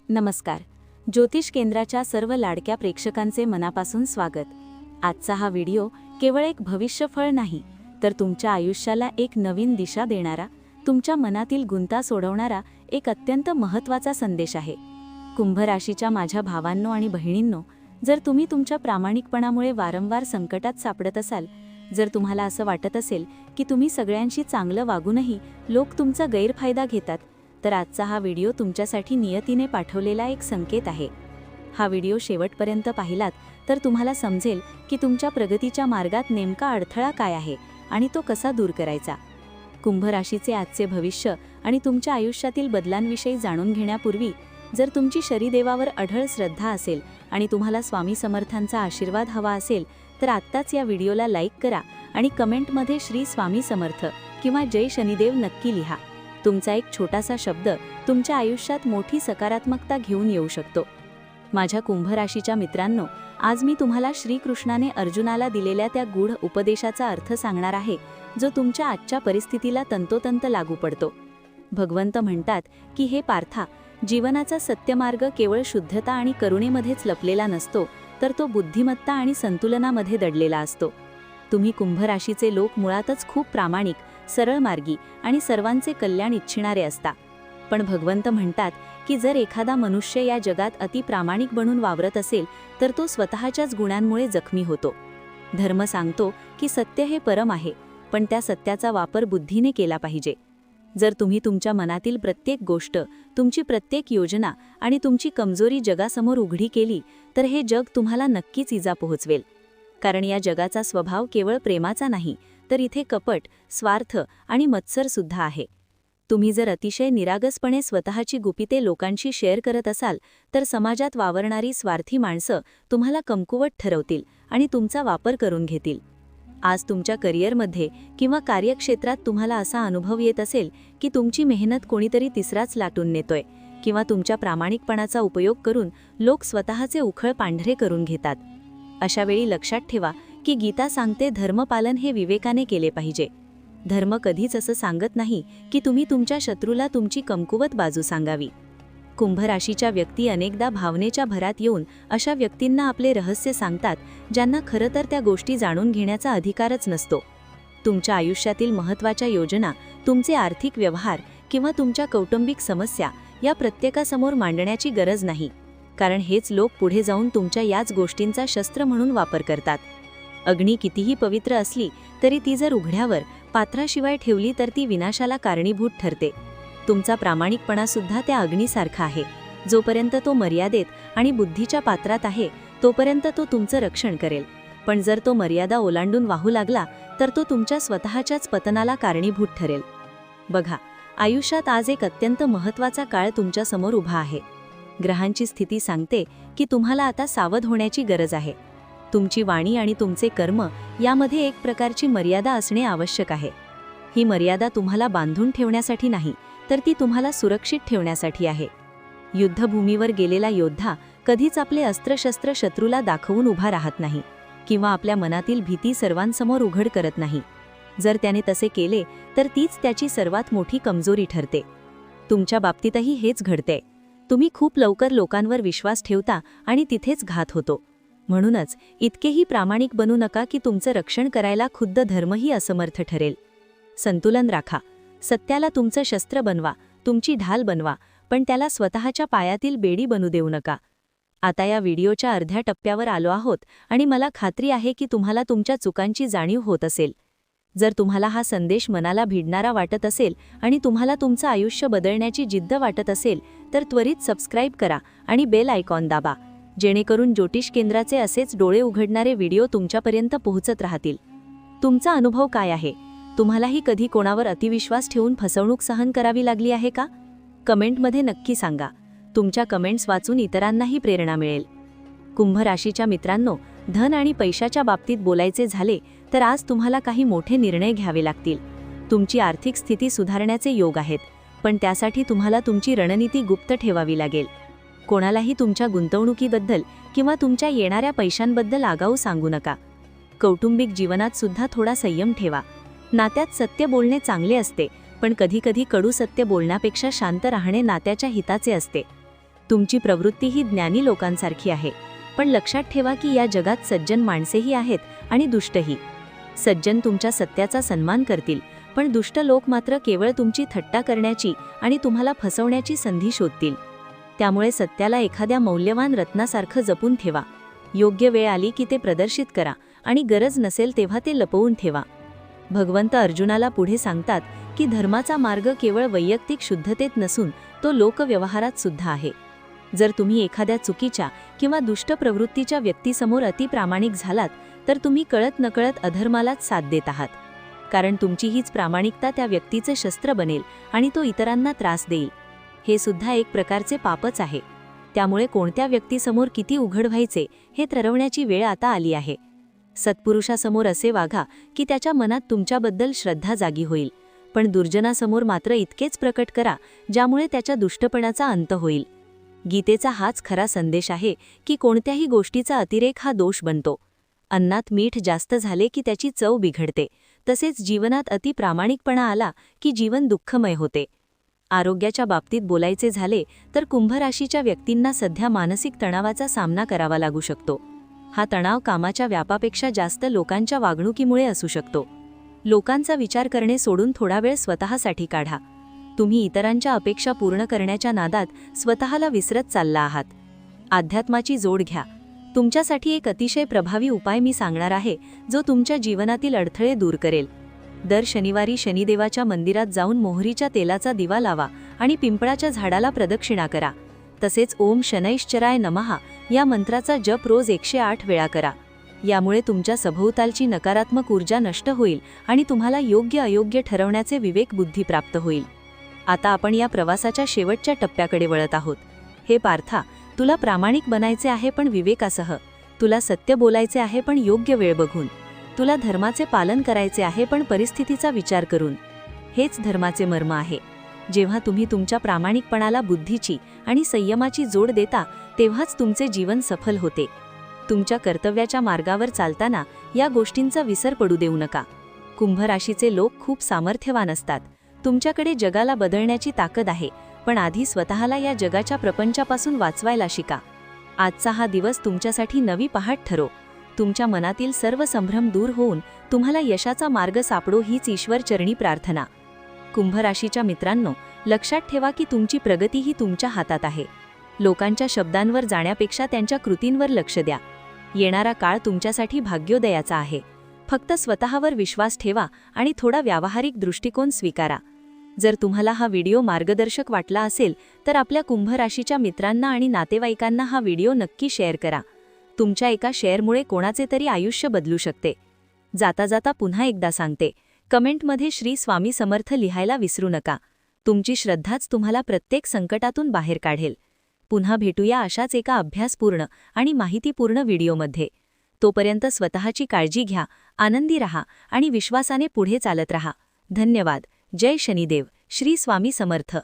नमस्कार. ज्योतिष केंद्राच्या सर्व लाडक्या प्रेक्षकांचे मनापासून स्वागत. आजचा हा व्हिडिओ केवळ एक भविष्यफळ नाही, तर तुमच्या आयुष्याला एक नवीन दिशा देणारा, तुमच्या मनातील गुंता सोडवणारा एक अत्यंत महत्त्वाचा संदेश आहे. कुंभ राशीच्या माझ्या भावांनो आणि बहिणींनो, जर तुम्ही तुमच्या प्रामाणिकपणामुळे वारंवार संकटात सापडत असाल, जर तुम्हाला असं वाटत असेल की तुम्ही सगळ्यांशी चांगलं वागूनही लोक तुमचा गैरफायदा घेतात, तर आजचा हा व्हिडिओ तुमच्यासाठी नियतीने पाठवलेला एक संकेत आहे. हा व्हिडिओ शेवटपर्यंत पाहिलात तर तुम्हाला समजेल की तुमच्या प्रगतीच्या मार्गात नेमका अडथळा काय आहे आणि तो कसा दूर करायचा. कुंभ राशीचे आजचे भविष्य आणि तुमच्या आयुष्यातील बदलांविषयी जाणून घेण्यापूर्वी, जर तुमची शरीदेवावर अढळ श्रद्धा असेल आणि तुम्हाला स्वामी समर्थांचा आशीर्वाद हवा असेल, तर आत्ताच या व्हिडिओला लाईक करा आणि कमेंटमध्ये श्री स्वामी समर्थ किंवा जय शनिदेव नक्की लिहा. तुमचा एक छोटासा शब्द तुमच्या आयुष्यात मोठी सकारात्मकता घेऊन येऊ शकतो. माझ्या कुंभ राशीच्या मित्रांनो, आज मी तुम्हाला श्रीकृष्णाने अर्जुनाला दिलेल्या त्या गूढ उपदेशाचा अर्थ सांगणार आहे, जो तुमच्या आजच्या परिस्थितीला तंतोतंत लागू पडतो. भगवंत म्हणतात की हे पार्था, जीवनाचा सत्यमार्ग केवळ शुद्धता आणि करुणेमध्येच लपलेला नसतो, तर तो बुद्धिमत्ता आणि संतुलनामध्ये दडलेला असतो. तुम्ही कुंभ राशीचे लोक मुळातच खूप प्रामाणिक, सरळ मार्गी आणि सर्वांचे कल्याण इच्छिणारे असता. पण भगवंत म्हणतात की जर एखादा मनुष्य या जगात अति प्रामाणिक बनून वावरत असेल, तर तो स्वतःच्याच गुणांमुळे जखमी होतो. धर्म सांगतो की सत्य हे परम आहे, पण त्या सत्याचा वापर बुद्धीने केला पाहिजे. जर तुम्ही तुमच्या मनातील प्रत्येक गोष्ट, तुमची प्रत्येक योजना आणि तुमची कमजोरी जगासमोर उघडी केली, तर हे जग तुम्हाला नक्कीच इजा पोहोचवेल. कारण या जगाचा स्वभाव केवळ प्रेमाचा नाही, तर इथे कपट, स्वार्थ आणि मत्सर सुद्धा आहे. तुम्ही जर अतिशय निरागसपणे स्वतःची गुपिते लोकांशी शेअर करत असाल, तर समाजात वावरणारी स्वार्थी माणसं तुम्हाला कमकुवत ठरवतील आणि तुमचा वापर करून घेतील. आज तुमच्या करिअरमध्ये किंवा कार्यक्षेत्रात तुम्हाला असा अनुभव येत असेल की तुमची मेहनत कोणीतरी तिसराच लाटून नेतोय, किंवा तुमच्या प्रामाणिकपणाचा उपयोग करून लोक स्वतःचे उखळ पांढरे करून घेतात. अशा वेळी लक्षात ठेवा की गीता सांगते, धर्मपालन हे विवेकाने केले पाहिजे. धर्म कधीच असं सांगत नाही की तुम्ही तुमच्या शत्रूला तुमची कमकुवत बाजू सांगावी. कुंभ राशीच्या व्यक्ती अनेकदा भावनेच्या भरात येऊन अशा व्यक्तींना आपले रहस्य सांगतात, ज्यांना खरं तर त्या गोष्टी जाणून घेण्याचा अधिकारच नसतो. तुमच्या आयुष्यातील महत्त्वाच्या योजना, तुमचे आर्थिक व्यवहार किंवा तुमच्या कौटुंबिक समस्या या प्रत्येकासमोर मांडण्याची गरज नाही, कारण हेच लोक पुढे जाऊन तुमच्या याच गोष्टींचा शस्त्र म्हणून वापर करतात. अग्नी कितीही पवित्र असली तरी ती जर उघड्यावर पात्राशिवाय ठेवली तर ती विनाशाला कारणीभूत ठरते. तुमचा प्रामाणिकपणा सुद्धा त्या अग्नीसारखा आहे. जोपर्यंत तो मर्यादेत आणि बुद्धीच्या पात्रात आहे, तोपर्यंत तो तुमचं रक्षण करेल. पण जर तो मर्यादा ओलांडून वाहू लागला, तर तो तुमच्या स्वतःच्याच पतनाला कारणीभूत ठरेल. बघा, आयुष्यात आज एक अत्यंत महत्त्वाचा काळ तुमच्या समोर उभा आहे. ग्रहांची स्थिती सांगते की तुम्हाला आता सावध होण्याची गरज आहे. तुमची वाणी आणि तुमचे कर्म यामध्ये एक प्रकारची मर्यादा असणे आवश्यक आहे. ही मर्यादा तुम्हाला बांधून ठेवण्यासाठी नाही, तर ती तुम्हाला सुरक्षित ठेवण्यासाठी आहे. युद्धभूमीवर गेलेला योद्धा कधीच आपले अस्त्रशस्त्र शत्रूला दाखवून उभा राहत नाही, किंवा आपल्या मनातील भीती सर्वांसमोर उघड करत नाही. जर त्याने तसे केले तर तीच त्याची सर्वात मोठी कमजोरी ठरते. तुमच्या बाबतीतही हेच घडते. तुम्ही खूप लवकर लोकांवर विश्वास ठेवता आणि तिथेच घात होतो. म्हणूनच इतकेही प्रामाणिक बनू नका की तुमचं रक्षण करायला खुद्द धर्मही असमर्थ ठरेल. संतुलन राखा. सत्याला तुमचं शस्त्र बनवा, तुमची ढाल बनवा, पण त्याला स्वतःच्या पायातील बेडी बनू देऊ नका. आता या व्हिडिओच्या अर्ध्या टप्प्यावर आलो आहोत आणि मला खात्री आहे की तुम्हाला तुमच्या चुकांची जाणीव होत असेल. जर तुम्हाला हा संदेश मनाला भिडणारा वाटत असेल आणि तुम्हाला तुमचं आयुष्य बदलण्याची जिद्द वाटत असेल, तर त्वरित सबस्क्राईब करा आणि बेल आयकॉन दाबा, जेणेकरून ज्योतिष केंद्राचे असेच डोळे उघडणारे व्हिडिओ तुमच्यापर्यंत पोहोचत राहतील. तुमचा अनुभव काय आहे? तुम्हालाही कधी कोणावर अतिविश्वास ठेवून फसवणूक सहन करावी लागली आहे का? कमेंटमध्ये नक्की सांगा. तुमच्या कमेंट्स वाचून इतरांनाही प्रेरणा मिळेल. कुंभ राशीच्या मित्रांनो, धन आणि पैशाच्या बाबतीत बोलायचे झाले तर आज तुम्हाला काही मोठे निर्णय घ्यावे लागतील. तुमची आर्थिक स्थिती सुधारण्याचे योग आहेत, पण त्यासाठी तुम्हाला तुमची रणनीती गुप्त ठेवावी लागेल. कोणालाही तुमच्या गुंतवणुकीबद्दल किंवा तुमच्या येणाऱ्या पैशांबद्दल आगाऊ सांगू नका. कौटुंबिक जीवनात सुद्धा थोडा संयम ठेवा. नात्यात सत्य बोलणे चांगले असते, पण कधीकधी कडू सत्य बोलण्यापेक्षा शांत राहणे नात्याच्या हिताचे असते. तुमची प्रवृत्ती ही ज्ञानी लोकांसारखी आहे, पण लक्षात ठेवा की या जगात सज्जन माणसेही आहेत आणि दुष्टही. सज्जन तुमच्या सत्याचा सन्मान करतील, पण दुष्ट लोक मात्र केवळ तुमची थट्टा करण्याची आणि तुम्हाला फसवण्याची संधी शोधतील. त्यामुळे सत्याला एखाद्या मौल्यवान रत्नासारखं जपून ठेवा. योग्य वेळ आली की ते प्रदर्शित करा आणि गरज नसेल तेव्हा ते लपवून ठेवा. भगवंत अर्जुनाला पुढे सांगतात की धर्माचा मार्ग केवळ वैयक्तिक शुद्धतेत नसून तो लोकव्यवहारात सुद्धा आहे. जर तुम्ही एखाद्या चुकीच्या किंवा दुष्ट प्रवृत्तीच्या व्यक्तीसमोर अतिप्रामाणिक झालात तर तुम्ही कळत नकळत अधर्मालाच साथ देत आहात. कारण तुमची हीच प्रामाणिकता त्या व्यक्तीचे शस्त्र बनेल आणि तो इतरांना त्रास देईल. हे सुद्धा एक प्रकारचे पापच आहे. त्यामुळे कोणत्या व्यक्तीसमोर किती उघड व्हायचे हे ठरवण्याची वेळ आता आली आहे. सत्पुरुषासमोर असे वागा की त्याच्या मनात तुमच्याबद्दल श्रद्धा जागी होईल, पण दुर्जनासमोर मात्र इतकेच प्रकट करा ज्यामुळे त्याच्या दुष्टपणाचा अंत होईल. गीतेचा हाच खरा संदेश आहे की कोणत्याही गोष्टीचा अतिरेक हा दोष बनतो. अन्नात मीठ जास्त झाले की त्याची चव बिघडते, तसेच जीवनात अतिप्रामाणिकपणा आला की जीवन दुःखमय होते. आरोग्याच्या बाबतीत बोलायचे झाले तर कुंभ राशीच्या व्यक्तींना सध्या मानसिक तणावाचा सामना करावा लागू शकतो. हा तणाव कामाच्या व्यापापेक्षा जास्त लोकांच्या वागणुकीमुळे असू शकतो. लोकांचा विचार करणे सोडून थोडा वेळ स्वतःसाठी काढा. तुम्ही इतरांच्या अपेक्षा पूर्ण करण्याच्या नादात स्वतःला विसरत चालला आहात. अध्यात्माची जोड घ्या. तुमच्यासाठी एक अतिशय प्रभावी उपाय मी सांगणार आहे जो तुमच्या जीवनातील अडथळे दूर करेल. दर शनिवारी शनिदेवाच्या मंदिरात जाऊन मोहरीच्या तेलाचा दिवा लावा आणि पिंपळाच्या झाडाला प्रदक्षिणा करा. तसेच ओम शनैश्चराय नमः या मंत्राचा जप रोज 108 वेळा करा. यामुळे तुमच्या सभोवतालची नकारात्मक ऊर्जा नष्ट होईल आणि तुम्हाला योग्य अयोग्य ठरवण्याचे विवेक बुद्धी प्राप्त होईल. आता आपण या प्रवासाच्या शेवटच्या टप्प्याकडे वळत आहोत. हे पार्था, तुला प्रामाणिक बनायचे आहे पण विवेकासह. तुला सत्य बोलायचे आहे पण योग्य वेळ बघून. तुला धर्माचे पालन करायचे आहे पण परिस्थितीचा विचार करून. हेच धर्माचे मर्म आहे. जेव्हा तुम्ही तुमच्या प्रामाणिकपणाला बुद्धीची आणि संयमाची जोड देता तेव्हाच तुमचे जीवन सफल होते. तुमच्या कर्तव्याच्या मार्गावर चालताना या गोष्टींचा विसर पडू देऊ नका. कुंभ राशीचे लोक खूप सामर्थ्यवान असतात. तुमच्याकडे जगाला बदलण्याची ताकद आहे, पण आधी स्वतःला या जगाच्या प्रपंचापासून वाचवायला शिका. आजचा हा दिवस तुमच्यासाठी नवी पहाट ठरो. तुमच्या मनातील सर्व संभ्रम दूर होऊन तुम्हाला यशाचा मार्ग सापडो हीच ईश्वरचरणी प्रार्थना. कुंभ राशीच्या मित्रांनो, लक्षात ठेवा की तुमची प्रगती ही तुमच्या हातात आहे. लोकांच्या शब्दांवर जाण्यापेक्षा त्यांच्या कृतींवर लक्ष द्या. येणारा काळ तुमच्यासाठी भाग्योदयाचा आहे. फक्त स्वतःवर विश्वास ठेवा आणि थोडा व्यावहारिक दृष्टिकोन स्वीकारा. जर तुम्हाला हा व्हिडिओ मार्गदर्शक वाटला असेल तर आपल्या कुंभ राशीच्या मित्रांना आणि नातेवाईकांना हा व्हिडिओ नक्की शेअर करा. तुमच्या एका शेअरमुळे कोणाचे तरी आयुष्य बदलू शकते. जाता जाता पुन्हा एकदा सांगते, कमेंटमध्ये श्री स्वामी समर्थ लिहायला विसरू नका. तुमची श्रद्धाच तुम्हाला प्रत्येक संकटातून बाहेर काढेल. पुन्हा भेटूया अशाच एका अभ्यासपूर्ण आणि माहितीपूर्ण व्हिडिओमध्ये. तोपर्यंत स्वतःची काळजी घ्या, आनंदी रहा आणि विश्वासाने पुढे चालत रहा. धन्यवाद. जय शनिदेव. श्री स्वामी समर्थ.